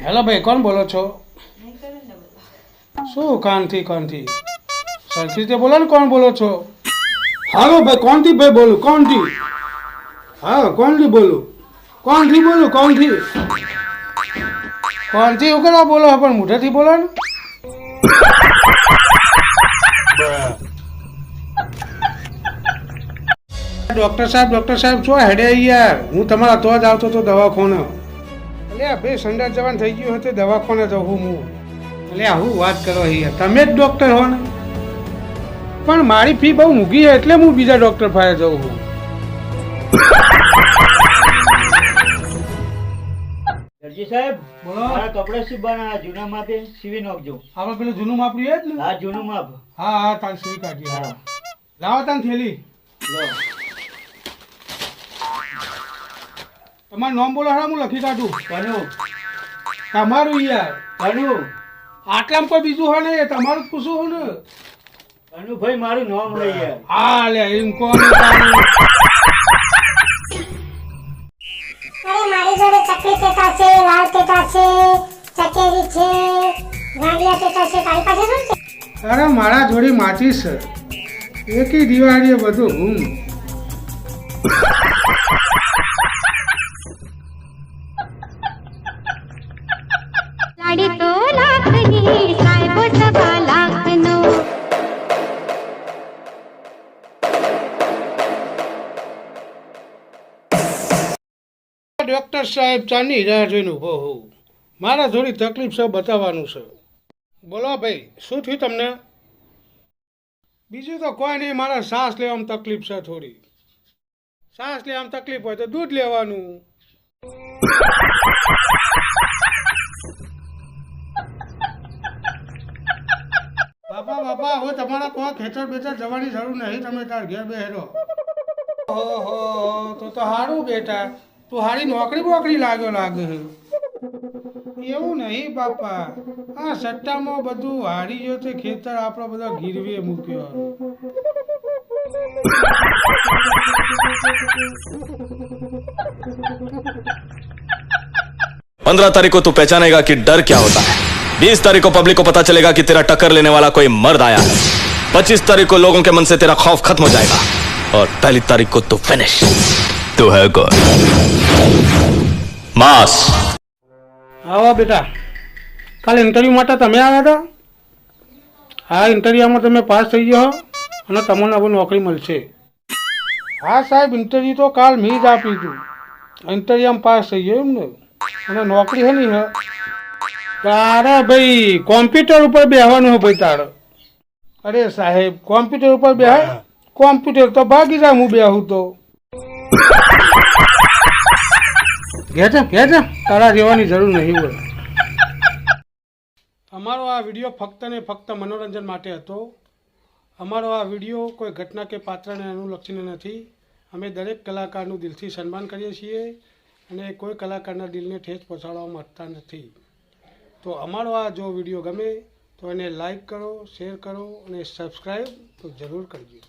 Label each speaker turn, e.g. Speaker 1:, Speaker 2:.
Speaker 1: Hello ભાઈ, કોણ બોલો છો? શું કાનથી સરખી રીતે બોલો ને, કોણ બોલો છો? હાલો ભાઈ, કોણથી ભાઈ બોલું? કોણથી? હા, કોણથી બોલું? કોણથી એવું કરવા બોલો? પણ મોઢેથી બોલો ને. ડૉક્ટર સાહેબ શું હેડે યાર? હું તમારા તો જ આવતો હતો દવાખાને. અલ્યા ભાઈ, સંડાસ જવાનું થઈ ગયું હતું, દવાખાને જવું હું. અલ્યા હું વાત કરો યાર, તમે જ ડૉક્ટર હો ને? પણ મારી ફી બહુ મૂકી છે એટલે હું બીજા ડૉક્ટર પાસે જઉં છું.
Speaker 2: દરજી સાહેબ,
Speaker 1: બોલો.
Speaker 2: મારા કપડા સીવવાના જૂના માપે સીવી નાખજો.
Speaker 1: આપણે પેલું જૂનું માપ લઈએ જ ને?
Speaker 2: હા, જૂનું માપ.
Speaker 1: હા, તાર સીવી કાઢીએ.
Speaker 2: હા.
Speaker 1: લાવો તાન થેલી.
Speaker 2: લો.
Speaker 1: તમારું નામ બોલો, હારા હું લખી કાઢું.
Speaker 2: કનુ.
Speaker 1: તમારું યાર.
Speaker 2: કનુ.
Speaker 1: આટલામાં કોઈ બીજું હોય ને, તમારું જ પૂછું હોય ને.
Speaker 2: કનુભાઈ મારું નામ લઈ યાર.
Speaker 1: હા લે, એમ કોણ?
Speaker 3: અરે મારી જોડે ચકલી ટેટા છે, લાલ ટેટા છે, ચકેરી છે, ગાંડિયા ટેટા છે, તારી પાસે શું છે?
Speaker 1: અરે મારા જોડે માચીસ છે. એકી દિવાળીએ બધું હું.
Speaker 4: साड़ी तो लाखनी साहेबो सवा लाखनो
Speaker 1: ડૉક્ટર સાહેબ ચાની રાહ જોઈને ઊભો હોઉં. મારા થોડી તકલીફ છે, બતાવવાનું છે. બોલો ભાઈ, શું થયું તમને? બીજું તો કોઈ નહીં, મારા શ્વાસ લેવામાં તકલીફ છે થોડી. શ્વાસ લેવામાં તકલીફ હોય તો દૂધ લેવાનું. બાપા હવે તમારા કોઈ ખેતર બેતર જવાની જરૂર નહીં, તમે તાર ઘેર બેહેરો. ઓહો, તો સારું બેટા, તું હારી નોકરી લાગે છે. એવું નહીં બાપા, આ સટ્ટામાં બધું હારી ગયો તે ખેતર આપણો બધા ગીરવે મૂક્યો.
Speaker 5: 15 तारीख को तू पहचानेगा कि डर क्या होता है. 20 तारीख को पब्लिक को पता चलेगा कि तेरा टक्कर लेने वाला कोई मर्द आया है. 25 तारीख को लोगों के मन से तेरा खौफ खत्म हो जाएगा. और 1 तारीख को तू फिनिश. तू है कौन? मास.
Speaker 1: આવો બેટા, કાલે ઇન્ટરવ્યૂ માટે તમે આવ્યા હતા? હા, ઇન્ટરવ્યૂમાં તમે પાસ થઈ ગયો અને તમને હવે નોકરી મળશે. હા સાહેબ, ઇન્ટરવ્યૂ તો કાલ મેં જ આપી હતું. ઇન્ટરવ્યૂમાં પાસ થઈ ગયો એમ ને? અને નોકરી છે નહીં? તારે ભાઈ કોમ્પ્યુટર ઉપર બેસવાનું હોય ભાઈ તારે. અરે સાહેબ, કોમ્પ્યુટર ઉપર બેહાય? કોમ્પ્યુટર તો ભાગી જાય, હું બેહું તો. ઘેર છે, તારા રહેવાની જરૂર નહીં હોય. અમારો આ વિડીયો ફક્ત ને ફક્ત મનોરંજન માટે હતો. અમારો આ વિડીયો કોઈ ઘટના કે પાત્રને અનુલક્ષીને નથી. અમે દરેક કલાકારનું દિલથી સન્માન કરીએ છીએ અને કોઈ કલાકારના દિલને ઠેસ પહોંચાડવા માંગતા નથી. તો અમારો આ જો વિડીયો ગમે તો એને લાઈક કરો, શેર કરો અને સબસ્ક્રાઈબ તો જરૂર કરજો.